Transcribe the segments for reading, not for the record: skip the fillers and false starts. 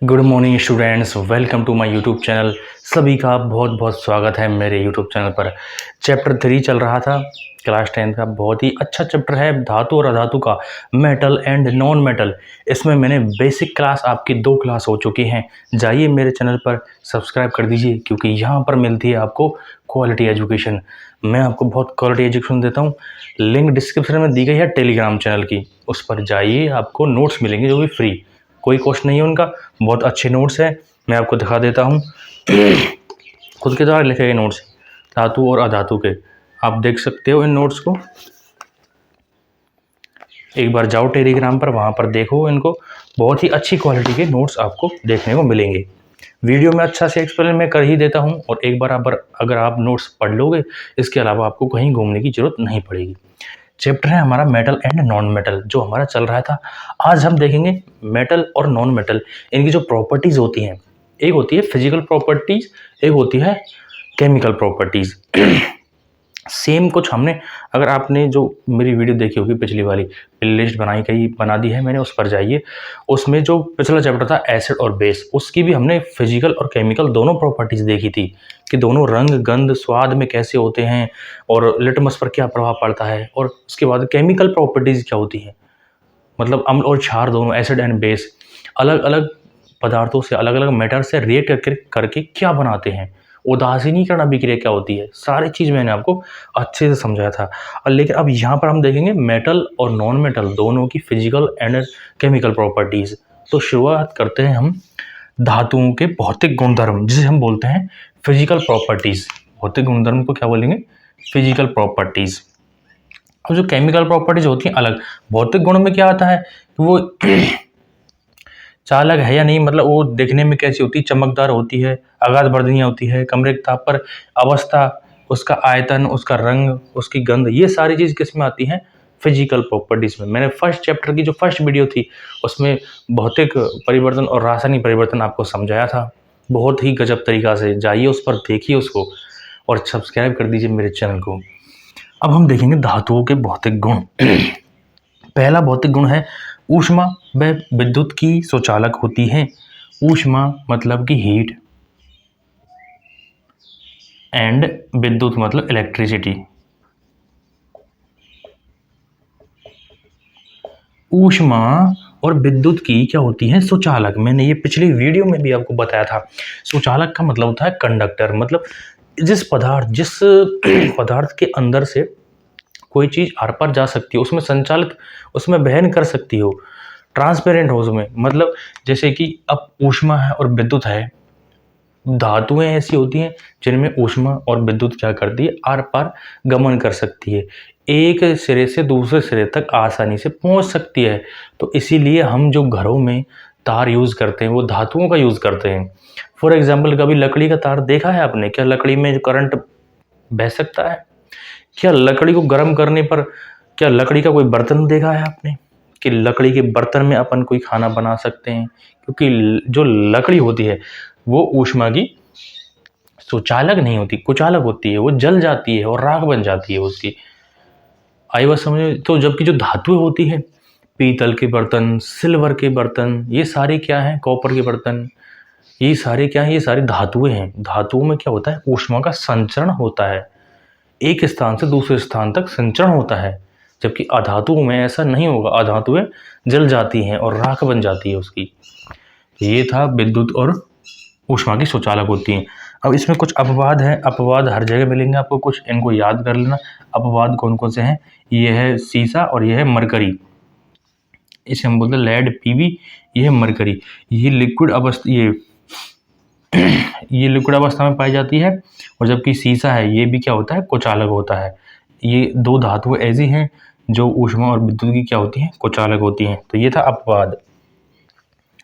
Good morning students, welcome to my YouTube channel. सभी का बहुत बहुत स्वागत है मेरे यूट्यूब चैनल पर। चैप्टर 3 चल रहा था क्लास 10 का। बहुत ही अच्छा चैप्टर है धातु और अधातु का, मेटल एंड नॉन मेटल। इसमें मैंने बेसिक क्लास, आपकी 2 क्लास हो चुकी हैं। जाइए मेरे चैनल पर सब्सक्राइब कर दीजिए, क्योंकि यहाँ पर मिलती है आपको क्वालिटी एजुकेशन। मैं आपको बहुत क्वालिटी एजुकेशन देता हूँ। लिंक डिस्क्रिप्शन में दी गई है टेलीग्राम चैनल की, उस पर जाइए, आपको नोट्स मिलेंगे जो भी फ्री, कोई कॉस्ट नहीं है उनका। बहुत अच्छे नोट्स हैं, मैं आपको दिखा देता हूँ। खुद के द्वारा लिखे गए नोट्स, धातु और अधातु के। आप देख सकते हो इन नोट्स को, एक बार जाओ टेलीग्राम पर, वहाँ पर देखो इनको। बहुत ही अच्छी क्वालिटी के नोट्स आपको देखने को मिलेंगे। वीडियो में अच्छा से एक्सप्लेन मैं कर ही देता हूँ, और एक बार अगर आप नोट्स पढ़ लोगे, इसके अलावा आपको कहीं घूमने की जरूरत नहीं पड़ेगी। चैप्टर है हमारा मेटल एंड नॉन मेटल, जो हमारा चल रहा था। आज हम देखेंगे मेटल और नॉन मेटल, इनकी जो प्रॉपर्टीज होती हैं। एक होती है फिजिकल प्रॉपर्टीज, एक होती है केमिकल प्रॉपर्टीज। सेम कुछ हमने, अगर आपने जो मेरी वीडियो देखी होगी पिछली वाली, प्लेलिस्ट बना दी है मैंने, उस पर जाइए। उसमें जो पिछला चैप्टर था एसिड और बेस, उसकी भी हमने फिजिकल और केमिकल दोनों प्रॉपर्टीज देखी थी, कि दोनों रंग, गंध, स्वाद में कैसे होते हैं, और लिटमस पर क्या प्रभाव पड़ता है। और उसके बाद केमिकल प्रॉपर्टीज क्या होती हैं, मतलब अम्ल और क्षार दोनों, एसिड एंड बेस, अलग अलग पदार्थों से, अलग अलग मेटर से रिएक्ट करके क्या बनाते हैं, उदासीनीकरण अभिक्रिया क्या होती है, सारी चीज़ मैंने आपको अच्छे से समझाया था। और लेकिन अब यहाँ पर हम देखेंगे मेटल और नॉन मेटल दोनों की फिजिकल एंड केमिकल प्रॉपर्टीज। तो शुरुआत करते हैं हम धातुओं के भौतिक गुणधर्म, जिसे हम बोलते हैं फिजिकल प्रॉपर्टीज। भौतिक गुणधर्म को क्या बोलेंगे? Physical properties. अब जो केमिकल प्रॉपर्टीज होती हैं अलग। भौतिक गुण में क्या आता है कि वो चालक है या नहीं, मतलब वो देखने में कैसी होती है, चमकदार होती है, आकाशवर्धनीय होती है, कमरे के ताप पर अवस्था, उसका आयतन, उसका रंग, उसकी गंध, ये सारी चीज़ किस में आती हैं? फिजिकल प्रॉपर्टीज में। मैंने फर्स्ट चैप्टर की जो फर्स्ट वीडियो थी, उसमें भौतिक परिवर्तन और रासायनिक परिवर्तन आपको समझाया था, बहुत ही गजब तरीका से। जाइए उस पर, देखिए उसको, और सब्सक्राइब कर दीजिए मेरे चैनल को। अब हम देखेंगे धातुओं के भौतिक गुण। पहला भौतिक गुण है ऊष्मा व विद्युत की सुचालक होती है। ऊष्मा मतलब कि हीट, एंड विद्युत मतलब इलेक्ट्रिसिटी। ऊष्मा और विद्युत की क्या होती है? सुचालक। मैंने ये पिछली वीडियो में भी आपको बताया था। सुचालक का मतलब होता है कंडक्टर, मतलब जिस पदार्थ के अंदर से कोई चीज़ आर पार जा सकती है, उसमें संचालित, उसमें वहन कर सकती हो, ट्रांसपेरेंट हो उसमें। मतलब जैसे कि अब ऊष्मा है और विद्युत है, धातुएं ऐसी होती हैं जिनमें ऊष्मा और विद्युत क्या करती है? आर पार गमन कर सकती है, एक सिरे से दूसरे सिरे तक आसानी से पहुंच सकती है। तो इसीलिए हम जो घरों में तार यूज़ करते हैं, वो धातुओं का यूज़ करते हैं। फॉर एग्जाम्पल, कभी लकड़ी का तार देखा है आपने? क्या लकड़ी में जो करंट बह सकता है? क्या लकड़ी को गर्म करने पर, क्या लकड़ी का कोई बर्तन देखा है आपने कि लकड़ी के बर्तन में अपन कोई खाना बना सकते हैं? क्योंकि जो लकड़ी होती है वो ऊष्मा की सुचालक नहीं होती, कुचालक होती है, वो जल जाती है और राख बन जाती है उसकी। आई बात समझ में? तो जबकि जो धातुएं होती है, पीतल के बर्तन, सिल्वर के बर्तन, ये सारे क्या हैं? कॉपर के बर्तन, ये सारे क्या हैं? ये सारी धातुएं हैं। धातुओं में क्या होता है? ऊष्मा का संचरण होता है, एक स्थान से दूसरे स्थान तक संचरण होता है। जबकि अधातुओं में ऐसा नहीं होगा, अधातुएं जल जाती हैं और राख बन जाती है उसकी। ये था विद्युत और ऊष्मा की सुचालक होती हैं। अब इसमें कुछ अपवाद हैं, अपवाद हर जगह मिलेंगे आपको, कुछ इनको याद कर लेना। अपवाद कौन कौन से हैं? ये है सीसा और ये है मरकरी, इसे हम बोलते हैं लेड, पीबी। ये है मरकरी, ये लिक्विड अवस्था, ये लिक्विड अवस्था में पाई जाती है। और जबकि सीसा है, ये भी क्या होता है? कुचालक होता है। ये दो धातुएं ऐसी हैं जो ऊष्मा और विद्युत की क्या होती हैं? कुचालक होती हैं। तो ये था अपवाद।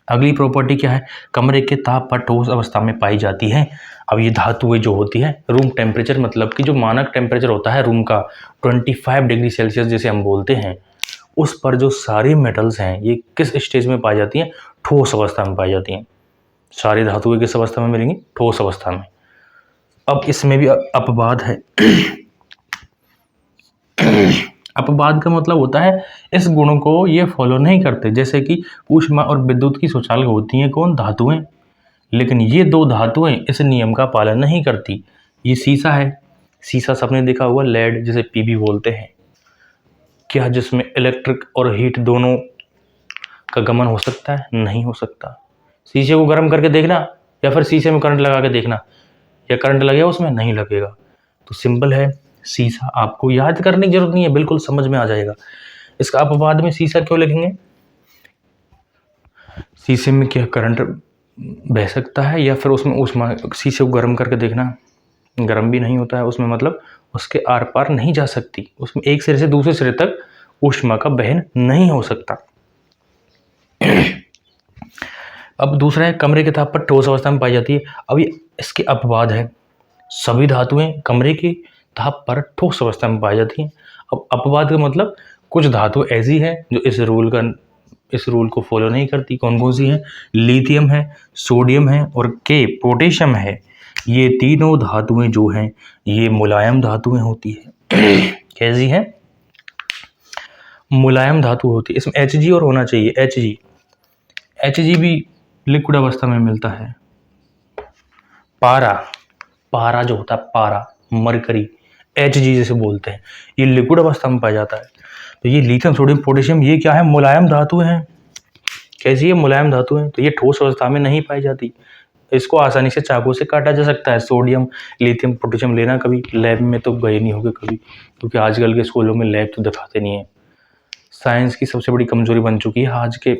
अगली प्रॉपर्टी क्या है? कमरे के ताप पर ठोस अवस्था में पाई जाती है। अब ये धातुएं जो होती है रूम टेम्परेचर, मतलब कि जो मानक टेम्परेचर होता है रूम का 25 डिग्री सेल्सियस जिसे हम बोलते हैं, उस पर जो सारी मेटल्स हैं ये किस स्टेज में पाई जाती हैं? ठोस अवस्था में पाई जाती हैं। सारी धातुएं किस अवस्था में मिलेंगी? ठोस अवस्था में। अब इसमें भी अपवाद है। अपवाद का मतलब होता है इस गुण को ये फॉलो नहीं करते, जैसे कि ऊष्मा और विद्युत की स्वचालक होती हैं कौन? धातुएं। लेकिन ये दो धातुएं इस नियम का पालन नहीं करती। ये शीशा है, शीशा सबने देखा हुआ, लेड जिसे पीबी बोलते हैं, क्या जिसमें इलेक्ट्रिक और हीट दोनों का गमन हो सकता है? नहीं हो सकता। शीशे को गर्म करके देखना या फिर शीशे में करंट लगा के देखना, या करंट लगेगा उसमें? नहीं लगेगा। तो सिंपल है, शीशा। आपको याद करने की जरूरत नहीं है, बिल्कुल समझ में आ जाएगा। इसका अपवाद में शीशा क्यों लिखेंगे? शीशे में क्या करंट बह सकता है या फिर उसमें ऊष्मा? शीशे को गर्म करके देखना, गर्म भी नहीं होता है उसमें, मतलब उसके आर पार नहीं जा सकती, उसमें एक सिरे से दूसरे सिरे तक ऊष्मा का बहन नहीं हो सकता। अब दूसरा है, कमरे के ताप पर ठोस अवस्था में पाई जाती है। अब ये इसके अपवाद है, सभी धातुएं कमरे की ताप पर ठोस अवस्था में पाई जाती हैं। अब अपवाद का मतलब कुछ धातु ऐसी है जो इस रूल को फॉलो नहीं करती। कौन कौन सी है? लिथियम है, सोडियम है और के पोटेशियम है। ये तीनों धातुएं जो हैं ये मुलायम धातुएं होती है। कैसी है? मुलायम धातु होती है। इसमें Hg और होना चाहिए, Hg भी लिक्विड अवस्था में मिलता है। पारा जो होता है, पारा, मरकरी, Hg जिसे बोलते हैं, ये लिक्विड अवस्था में पाया जाता है। तो ये लिथियम, सोडियम, पोटेशियम ये क्या है? मुलायम धातु हैं। कैसी है? मुलायम धातु है। तो ये ठोस अवस्था में नहीं पाई जाती, इसको आसानी से चाकू से काटा जा सकता है। सोडियम, लिथियम, पोटेशियम लेना, कभी लैब में तो गए नहीं होगे कभी, क्योंकि आजकल के स्कूलों में लैब तो दिखाते नहीं है। साइंस की सबसे बड़ी कमजोरी बन चुकी है आज के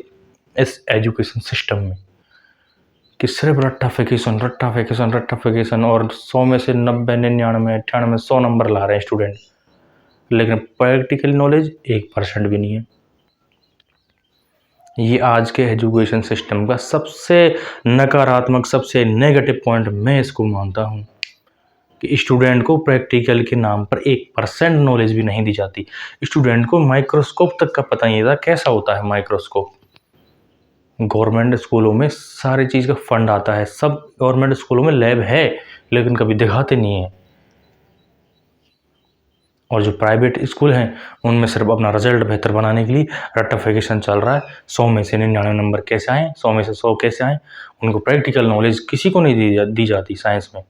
इस एजुकेशन सिस्टम में कि सिर्फ रट्टाफिकेशन और 100 में से 90, 99, 98, 100 नंबर ला रहे हैं स्टूडेंट, लेकिन प्रैक्टिकल नॉलेज 1% भी नहीं है। ये आज के एजुकेशन सिस्टम का सबसे नकारात्मक, सबसे नेगेटिव पॉइंट मैं इसको मानता हूँ कि स्टूडेंट को प्रैक्टिकल के नाम पर 1% नॉलेज भी नहीं दी जाती। स्टूडेंट को माइक्रोस्कोप तक का पता नहीं था कैसा होता है माइक्रोस्कोप। गवर्नमेंट स्कूलों में सारी चीज़ का फंड आता है, सब गवर्नमेंट स्कूलों में लैब है, लेकिन कभी दिखाते नहीं है। और जो प्राइवेट स्कूल हैं उनमें सिर्फ अपना रिजल्ट बेहतर बनाने के लिए रट्टाफिकेशन चल रहा है। 100 में से 99 नंबर कैसे आए, 100 में से 100 कैसे आए। उनको प्रैक्टिकल नॉलेज किसी को नहीं दी जाती साइंस में।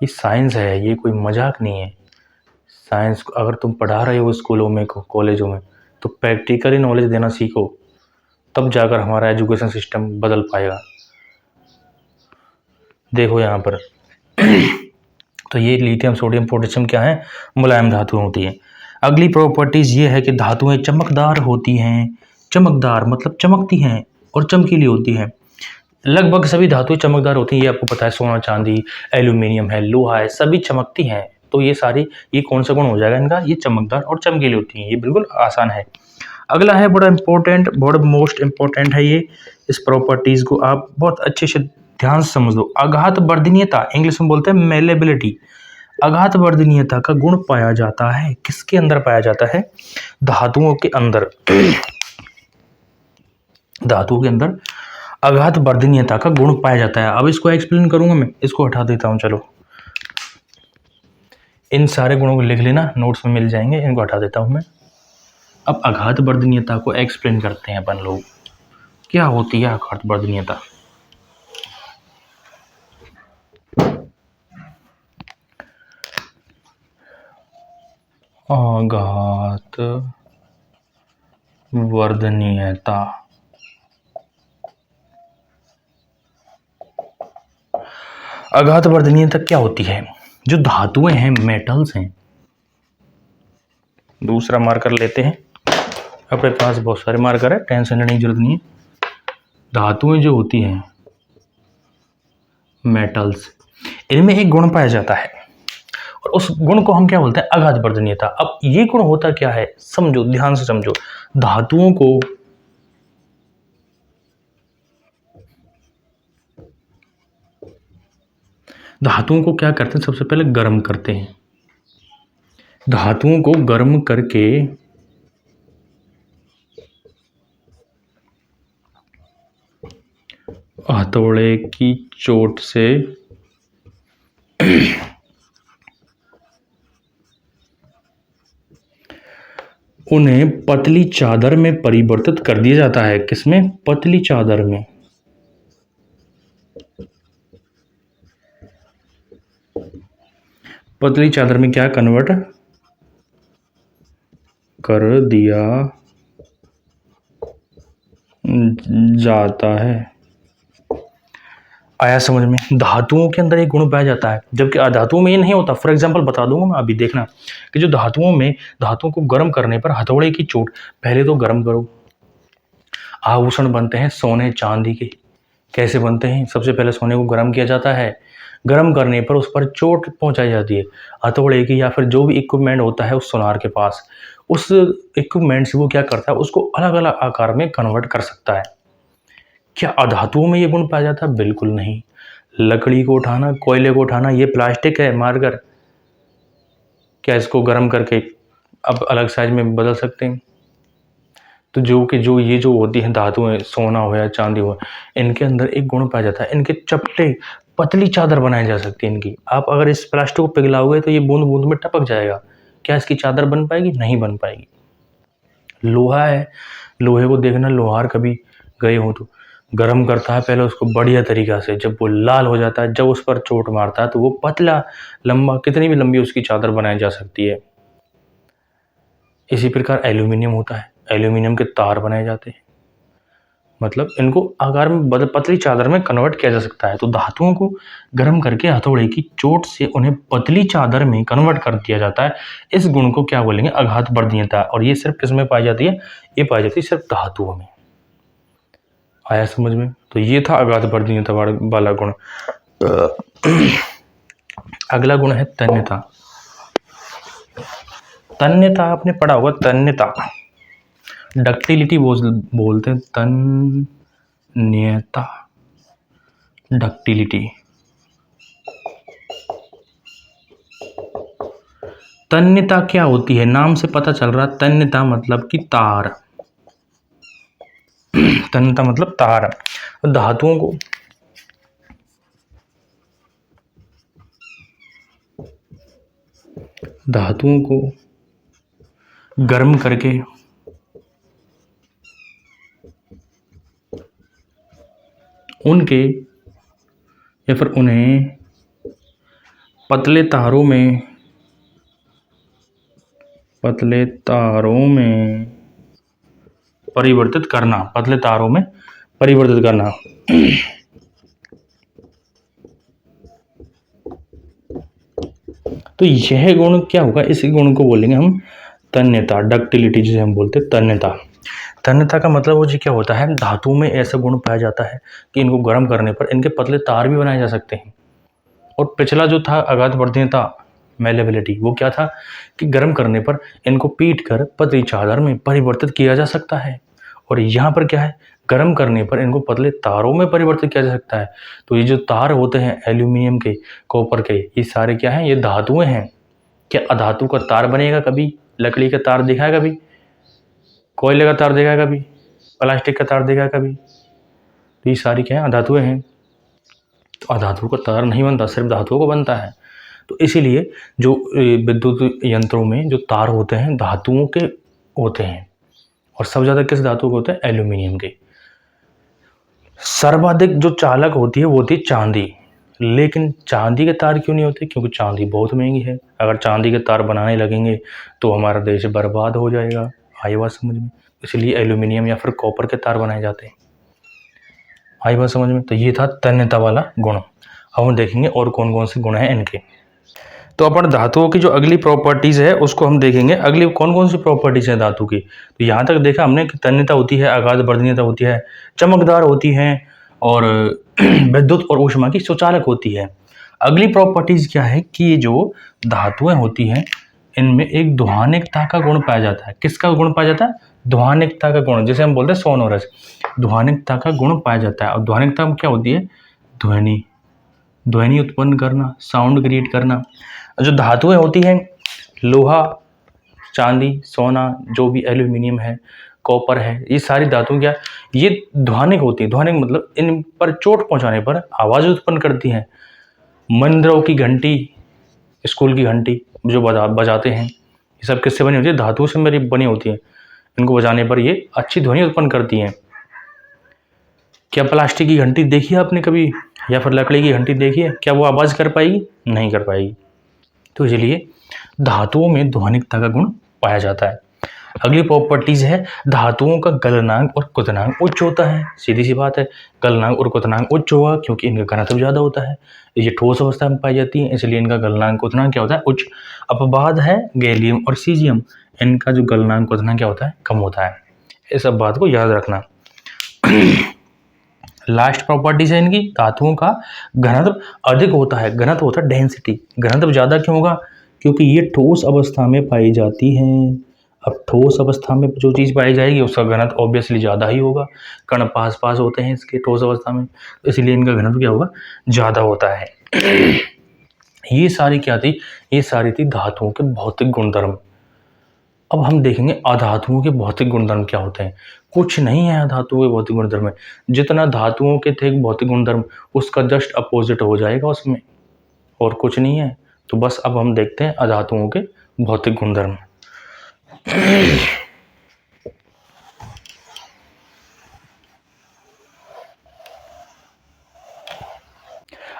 ये साइंस है, ये कोई मजाक नहीं है। साइंस को अगर तुम पढ़ा रहे हो स्कूलों में, कॉलेजों में, तो प्रैक्टिकली नॉलेज देना सीखो, तब जाकर हमारा एजुकेशन सिस्टम बदल पाएगा। देखो यहाँ पर तो ये लिथियम, सोडियम, पोटेशियम क्या है? मुलायम धातुएं होती हैं। अगली प्रॉपर्टीज ये है कि धातुएं चमकदार होती हैं। चमकदार मतलब चमकती हैं और चमकीली होती हैं। लगभग सभी धातुएं चमकदार होती हैं, ये आपको पता है। सोना, चांदी, एल्यूमिनियम है, लोहा है, सभी चमकती हैं। तो ये सारी, ये कौन सा गुण हो जाएगा इनका? ये चमकदार और चमकीली होती हैं। ये बिल्कुल आसान है। अगला है बड़ा इंपॉर्टेंट, बड़ा मोस्ट इंपॉर्टेंट है ये। इस प्रॉपर्टीज को आप बहुत अच्छे से ध्यान से समझ लो। आघात वर्धनीयता, इंग्लिश में बोलते हैं मेलेबिलिटी। आघात वर्धनीयता का गुण पाया जाता है किसके अंदर? पाया जाता है धातुओं के अंदर। धातुओं के अंदर आघात वर्धनीयता का गुण पाया जाता है। अब इसको एक्सप्लेन करूंगा मैं, इसको हटा देता हूं। चलो, इन सारे गुणों को लिख लेना, नोट्स में मिल जाएंगे, इनको हटा देता हूं मैं। अब आघात वर्धनीयता को एक्सप्लेन करते हैं अपन लोग। क्या होती है आघात वर्धनीयता? आघात वर्धनीयता, आघात वर्धनीयता क्या होती है? जो धातुएं हैं, मेटल्स हैं, दूसरा मार्कर लेते हैं, अपने पास बहुत सारे मार्कर है, टेंशन लेने की जरूरत नहीं है। धातुएं जो होती हैं, मेटल्स, इनमें एक गुण पाया जाता है और उस गुण को हम क्या बोलते हैं? आघात वर्धनीयता। अब ये गुण होता क्या है? समझो, ध्यान से समझो। धातुओं को क्या करते हैं? सबसे पहले गर्म करते हैं। धातुओं को गर्म करके हथौड़े की चोट से उन्हें पतली चादर में परिवर्तित कर दिया जाता है। किसमें? पतली चादर में। पतली चादर में क्या कन्वर्ट कर दिया जाता है। आया समझ में? धातुओं के अंदर एक गुण पाया जाता है, जबकि अधातुओं में ये नहीं होता। फॉर एग्जांपल बता दूंगा मैं, अभी देखना कि जो धातुओं में, धातुओं को गर्म करने पर हथौड़े की चोट, पहले तो गर्म करो, आभूषण बनते हैं सोने चांदी के। कैसे बनते हैं? सबसे पहले सोने को गर्म किया जाता है, गर्म करने पर उस पर चोट पहुंचाई जाती है हथौड़े की, या फिर जो भी इक्विपमेंट होता है उस सोनार के पास, उस इक्विपमेंट से वो क्या करता है, उसको अलग अलग आकार में कन्वर्ट कर सकता है। क्या अधातुओं में ये गुण पाया जाता है? बिल्कुल नहीं। लकड़ी को उठाना, कोयले को उठाना, ये प्लास्टिक है मारकर, क्या इसको गर्म करके अब अलग साइज में बदल सकते हैं? तो जो ये जो होती हैं धातुएं, सोना हो या चांदी हो, इनके अंदर एक गुण पाया जाता है, इनके चपटे पतली चादर बनाई जा सकती है इनकी। आप अगर इस प्लास्टिक को पिघलाओगे तो ये बूंद बूंद में टपक जाएगा। क्या इसकी चादर बन पाएगी? नहीं बन पाएगी। लोहा है, लोहे को देखना, लोहार कभी गए हो तो गर्म करता है पहले उसको बढ़िया तरीका से, जब वो लाल हो जाता है, जब उस पर चोट मारता है तो वो पतला लंबा, कितनी भी लंबी उसकी चादर बनाई जा सकती है। इसी प्रकार एल्यूमिनियम होता है, एल्यूमिनियम के तार बनाए जाते हैं, मतलब इनको आकार में पतली चादर में कन्वर्ट किया जा सकता है। तो धातुओं को गर्म करके हथौड़े की चोट से उन्हें पतली चादर में कन्वर्ट कर दिया जाता है। इस गुण को क्या बोलेंगे? आघात वर्धनीयता। और ये सिर्फ किस में पाई जाती है? ये पाई जाती है सिर्फ धातुओं में। आया समझ में? तो ये था आघात वर्धनीयता वाला गुण। अगला गुण है तन्यता। तन्यता आपने पढ़ा होगा, तन्यता, डक्टिलिटी बोलते हैं, तन्यता, डक्टिलिटी। तन्यता क्या होती है? नाम से पता चल रहा, तन्यता मतलब कि तार, तन्यता मतलब तार। धातुओं को गर्म करके उनके या फिर उन्हें पतले तारों में परिवर्तित करना, पतले तारों में परिवर्तित करना। तो यह गुण क्या होगा? इस गुण को बोलेंगे हम तन्यता, डक्टिलिटी जिसे हम बोलते हैं तन्यता। तन्यता का मतलब वो जी क्या होता है? धातु में ऐसा गुण पाया जाता है कि इनको गर्म करने पर इनके पतले तार भी बनाए जा सकते हैं। और पिछला जो था आघात वर्धनीयता, मेलेबिलिटी, वो क्या था कि गर्म करने पर इनको पीट कर पतली चादर में परिवर्तित किया जा सकता है। और यहाँ पर क्या है? गर्म करने पर इनको पतले तारों में परिवर्तित किया जा सकता है। तो ये जो तार होते हैं एल्यूमिनियम के, कॉपर के, ये सारे क्या हैं? ये धातुएं हैं। क्या अधातु का तार बनेगा कभी? लकड़ी का तार देखा है कभी? कोयले का तार देखा है कभी? प्लास्टिक का तार देखा है कभी? तो ये सारी क्या है? अधातुएं हैं। तो अधातु का तार नहीं बनता, सिर्फ धातुओं को बनता है। तो इसीलिए जो विद्युत यंत्रों में जो तार होते हैं धातुओं के होते हैं, और सबसे ज़्यादा किस धातु के होते हैं? एल्यूमिनियम के। सर्वाधिक जो चालक होती है वो होती है चांदी। लेकिन चांदी के तार क्यों नहीं होते? क्योंकि चांदी बहुत महंगी है। अगर चांदी के तार बनाने लगेंगे तो हमारा देश बर्बाद हो जाएगा। आई बात समझ में? इसलिए एल्यूमिनियम या फिर कॉपर के तार बनाए जाते हैं। आई बात समझ में? तो ये था तन्यता वाला गुण। अब हम देखेंगे और कौन कौन से गुण हैं इनके। तो अपन धातुओं की जो अगली प्रॉपर्टीज़ है उसको हम देखेंगे। अगली कौन कौन सी प्रॉपर्टीज़ है धातु की? तो यहाँ तक देखा हमने कि तन्यता होती है, आघात वर्धनीयता होती है, चमकदार होती है, और विद्युत और ऊष्मा की सुचालक होती है। अगली प्रॉपर्टीज़ क्या है कि ये जो धातुएं होती हैं इनमें एक ध्वनिकता का गुण पाया जाता है। किसका गुण पाया जाता है? ध्वनिकता का गुण, जिसे हम बोलते हैं सोनोरस। ध्वनिकता का गुण पाया जाता है। और ध्वनिकता में क्या होती है? ध्वनि उत्पन्न करना, साउंड क्रिएट करना। जो धातुएं होती हैं, लोहा, चांदी, सोना, जो भी एल्यूमिनियम है, कॉपर है, ये सारी धातुएं क्या, ये ध्वनिक होती है। ध्वनिक मतलब इन पर चोट पहुंचाने पर आवाज़ उत्पन्न करती हैं। मंदिरों की घंटी, स्कूल की घंटी जो बजाते हैं, ये सब किससे बनी होती है? धातुओं से मेरी बनी होती है। इनको बजाने पर ये अच्छी ध्वनि उत्पन्न करती हैं। क्या प्लास्टिक की घंटी देखी है आपने कभी, या फिर लकड़ी की घंटी देखी है? क्या वो आवाज़ कर पाएगी? नहीं कर पाएगी। तो इसलिए धातुओं में ध्वनिकता का गुण पाया जाता है। अगली प्रॉपर्टीज है, धातुओं का गलनांक और क्वथनांक उच्च होता है। सीधी सी बात है, गलनांक और क्वथनांक उच्च होगा क्योंकि इनका घनत्व ज़्यादा होता है। ये ठोस अवस्था में पाई जाती है, इसलिए इनका गलनांक क्वथनांक क्या होता है? उच्च। अपवाद है गैलियम और सीजियम, इनका जो गलनांक क्वथनांक क्या होता है? कम होता है। इस सब बात को याद रखना। लास्ट प्रॉपर्टीज है इनकी, धातुओं का घनत्व अधिक होता है। घनत्व होता है डेंसिटी। घनत्व ज़्यादा क्यों होगा? क्योंकि ये ठोस अवस्था में पाई जाती हैं। अब ठोस अवस्था में जो चीज़ पाई जाएगी उसका घनत्व ऑब्वियसली ज़्यादा ही होगा। कण पास पास होते हैं इसके ठोस अवस्था में, इसलिए इनका घनत्व क्या होगा? ज़्यादा होता है। ये सारी क्या थी? ये सारी थी धातुओं के भौतिक गुणधर्म। अब हम देखेंगे अधातुओं के भौतिक गुणधर्म क्या होते हैं। कुछ नहीं है अधातुओं के भौतिक गुणधर्म में, जितना धातुओं के थे भौतिक गुणधर्म उसका जस्ट अपोजिट हो जाएगा उसमें, और कुछ नहीं है। तो बस अब हम देखते हैं अधातुओं के भौतिक गुणधर्म।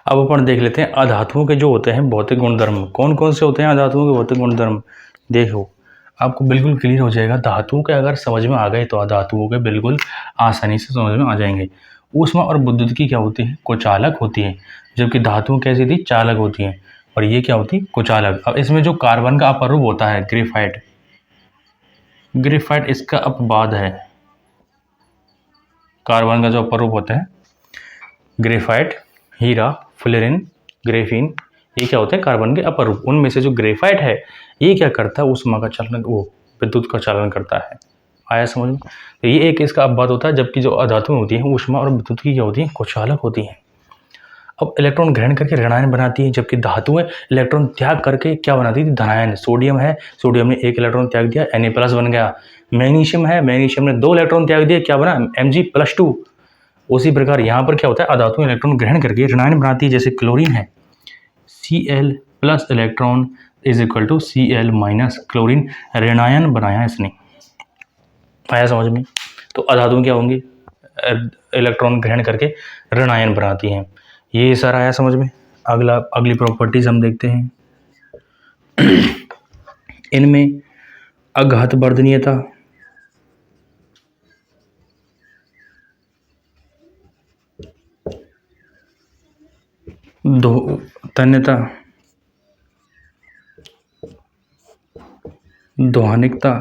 अब अपन देख लेते हैं अधातुओं के जो होते हैं भौतिक गुणधर्म। कौन कौन से होते हैं अधातुओं के भौतिक गुणधर्म? देखो, आपको बिल्कुल क्लियर हो जाएगा। धातुओं के अगर समझ में आ गए तो अधातुओं के बिल्कुल आसानी से समझ में आ जाएंगे। ऊष्मा और विद्युत क्या होती है? कुचालक होती है, जबकि धातुओं कैसी थी? चालक होती हैं। और ये क्या होती है? कुचालक। अब इसमें जो कार्बन का अपरूप होता है ग्रेफाइट, ग्रेफाइट इसका अपवाद है। कार्बन का जो अपरूप होता है ग्रेफाइट, हीरा, फ्लोरीन, ग्रेफीन, ये क्या होते हैं? कार्बन के अपरूप। उनमें से जो ग्रेफाइट है ये क्या करता है? ऊष्मा का चालन, वो विद्युत का चालन करता है। आया समझ में? तो ये एक इसका अपवाद होता है, जबकि जो अधातुएं होती हैं ऊष्मा और विद्युत की क्या होती हैं? कुचालक होती हैं। अब इलेक्ट्रॉन ग्रहण करके ऋणायन बनाती है, जबकि धातुएं इलेक्ट्रॉन त्याग करके क्या बनाती थी? धनायन। सोडियम है, सोडियम ने 1 इलेक्ट्रॉन त्याग दिया, Na+ बन गया। मैग्नीशियम है, मैग्नीशियम ने 2 इलेक्ट्रॉन त्याग दिए, क्या बना? Mg+2। उसी प्रकार यहाँ पर क्या होता है? अधातुएं इलेक्ट्रॉन ग्रहण करके ऋणायन बनाती है। जैसे क्लोरीन है, Cl+ electron is equal to Cl- chlorine, ऋणायन बनाया इसने। आया समझ में? तो अधातुएं क्या होंगी? इलेक्ट्रॉन ग्रहण करके ऋणायन बनाती हैं। ये सारा आया समझ में? अगली प्रॉपर्टीज हम देखते हैं। इनमें अघात वर्धनीयता, तन्यता, ध्वनिकता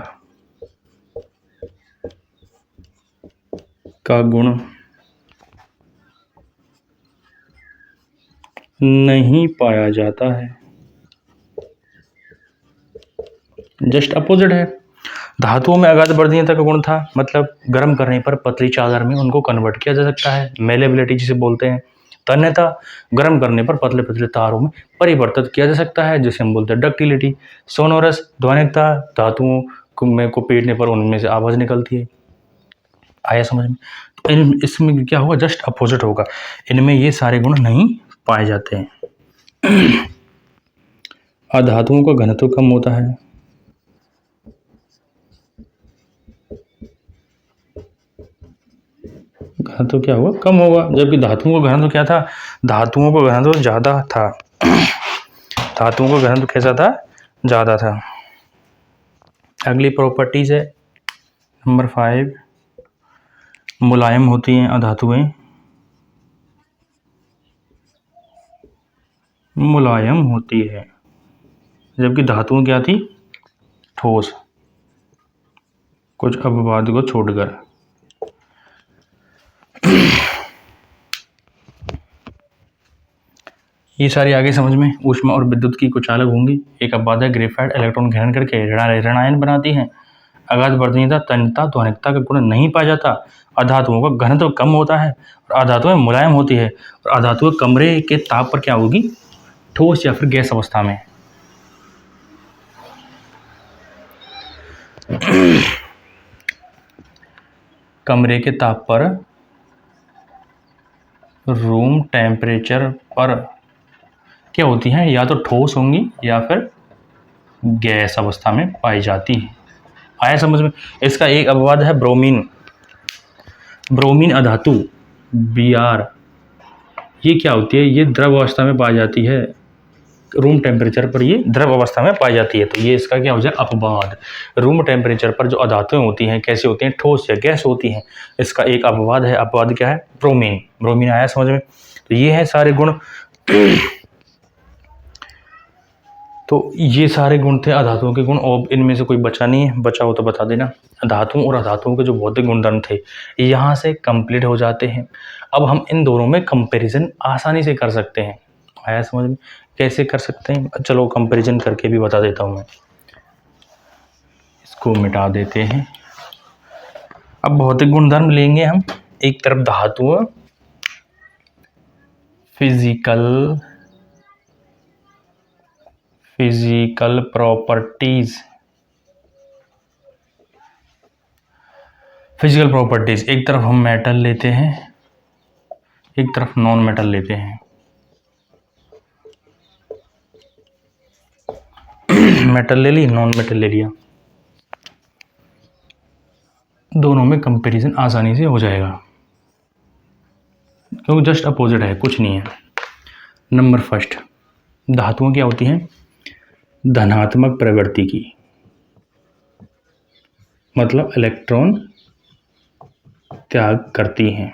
का गुण नहीं पाया जाता है। जस्ट अपोजिट है। धातुओं में अगाध वर्धनीयता का गुण था, मतलब गर्म करने पर पतली चादर में उनको कन्वर्ट किया जा सकता है, मेलेबिलिटी जिसे बोलते हैं। तन्यता, गर्म करने पर पतले पतले तारों में परिवर्तित किया जा सकता है, जिसे हम बोलते हैं डक्टिलिटी। सोनोरस, ध्वनिकता, धातुओं को पीटने पर उनमें से आवाज निकलती है। आया समझ में? तो इसमें क्या होगा? जस्ट अपोजिट होगा। इनमें ये सारे गुण नहीं पाए जाते हैं। अधातुओं का घनत्व कम होता है, घनत्व क्या होगा? कम होगा, जबकि धातुओं का घनत्व क्या था? धातुओं का घनत्व ज़्यादा था। धातुओं का घनत्व कैसा था? ज़्यादा था। अगली प्रॉपर्टीज है नंबर 5, मुलायम होती हैं अधातुएं, मुलायम होती है, जबकि धातुएं क्या थी? ठोस, कुछ अपवाद को छोड़कर। ये सारी आगे समझ में। ऊष्मा और विद्युत की कुचालक होंगी। एक अपवाद है ग्रेफाइट, इलेक्ट्रॉन ग्रहण करके ऋणायन बनाती हैं। अगाध वर्धनीयता, तन्यता, ध्वनिकता का गुण नहीं पाया जाता। अधातुओं का घनत्व कम होता है और अधातुएं मुलायम होती है। और अधातुएं कमरे के ताप पर क्या होगी? ठोस या फिर गैस अवस्था में। कमरे के ताप पर, रूम टेम्परेचर पर क्या होती हैं? या तो ठोस होंगी या फिर गैस अवस्था में पाई जाती है। आया समझ में? इसका एक अपवाद है ब्रोमीन। ब्रोमीन अधातु Br, ये क्या होती है? ये द्रव अवस्था में पाई जाती है, रूम टेम्परेचर पर ये द्रव अवस्था में पाई जाती है। तो ये इसका क्या हो जाए? अपवाद। रूम टेम्परेचर पर जो अधातुएं होती हैं कैसे होती हैं? ठोस या गैस होती हैं। इसका एक अपवाद है। अपवाद क्या है? ब्रोमीन। ब्रोमीन आया समझ में? तो ये है सारे गुण। तो ये सारे गुण थे अधातुओं के गुण, और इनमें से कोई बचा नहीं है, बचा हो तो बता देना। धातुओं और अधातुओं के जो भौतिक गुणधर्म थे यहाँ से कंप्लीट हो जाते हैं। अब हम इन दोनों में कंपैरिजन आसानी से कर सकते हैं। आया समझ में? कैसे कर सकते हैं? चलो कंपैरिजन करके भी बता देता हूँ मैं। इसको मिटा देते हैं। अब भौतिक गुणधर्म लेंगे हम। एक तरफ धातुओं, फिजिकल प्रॉपर्टीज, एक तरफ हम मेटल लेते हैं, एक तरफ नॉन मेटल लेते हैं। मेटल ले ली, नॉन मेटल ले लिया, दोनों में कंपैरिजन आसानी से हो जाएगा क्योंकि जस्ट अपोजिट है, कुछ नहीं है। नंबर फर्स्ट, धातुएं क्या होती हैं? धनात्मक प्रवृत्ति की, मतलब इलेक्ट्रॉन त्याग करती हैं।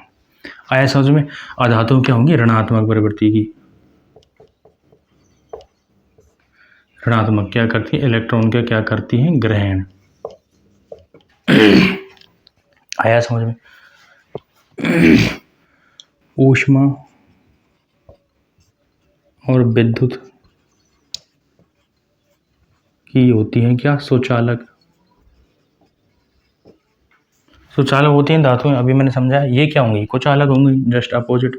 आया समझ में? अधातुएं क्या होंगी? ऋणात्मक प्रवृत्ति की। ऋणात्मक क्या करती है? इलेक्ट्रॉन के क्या करती हैं? ग्रहण। आया समझ में? ऊष्मा और विद्युत की होती हैं क्या? सुचालक। सुचालक होती हैं धातुएं, अभी मैंने समझाया। ये क्या होंगी? कुचालक होंगी, जस्ट अपोजिट।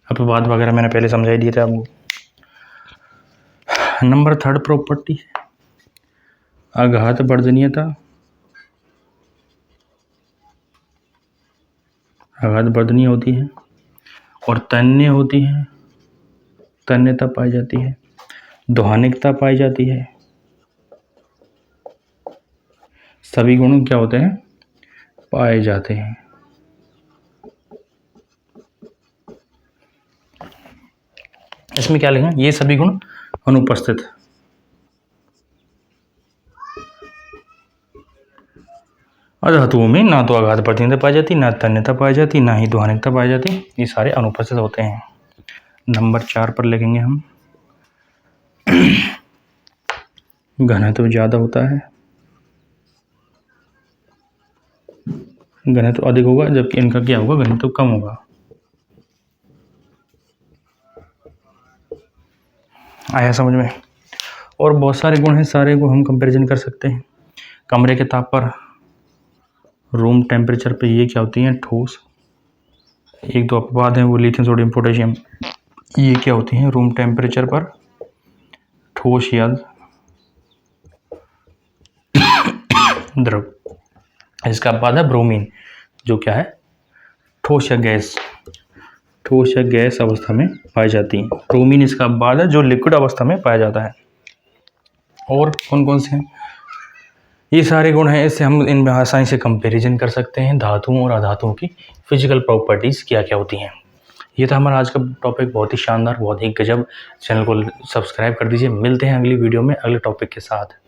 अपवाद वगैरह मैंने पहले समझा ही दिए थे आपको। नंबर थर्ड प्रॉपर्टी, आघात वर्धनीयता। आघात वर्धनीय होती है और तन्य होती है, तन्यता पाई जाती है, ध्वनिकता पाई जाती है। सभी गुण क्या होते हैं? पाए जाते हैं। इसमें क्या लिखा? ये सभी गुण अनुपस्थित। धातुओं में ना तो आघात वर्धनीयता पाई जाती, ना तन्यता पाई जाती, ना ही ध्वनिकता पाई जाती, ये सारे अनुपस्थित होते हैं। नंबर 4 पर लिखेंगे हम, घनत्व ज्यादा होता है, घनत्व अधिक होगा, जबकि इनका क्या होगा? घनत्व कम होगा। आया समझ में? और बहुत सारे गुण हैं, सारे को हम कंपैरिजन कर सकते हैं। कमरे के ताप पर, रूम टेम्परेचर पे ये क्या होती हैं? ठोस। एक दो अपवाद हैं, वो लिथियम, सोडियम, पोटेशियम, ये क्या होती हैं? रूम टेम्परेचर पर ठोस या द्रव। इसका अपवाद है ब्रोमीन, जो क्या है? ठोस या गैस, ठोस या गैस अवस्था में पाई जाती है। ब्रोमीन इसका अपवाद है, जो लिक्विड अवस्था में पाया जाता है। और कौन कौन से हैं? ये सारे गुण हैं, इससे हम इनमें आसानी से कंपैरिजन कर सकते हैं। धातुओं और अधातुओं की फिजिकल प्रॉपर्टीज़ क्या क्या होती हैं। ये था हमारा आज का टॉपिक, बहुत ही शानदार, बहुत ही गजब। चैनल को सब्सक्राइब कर दीजिए। मिलते हैं अगली वीडियो में अगले टॉपिक के साथ।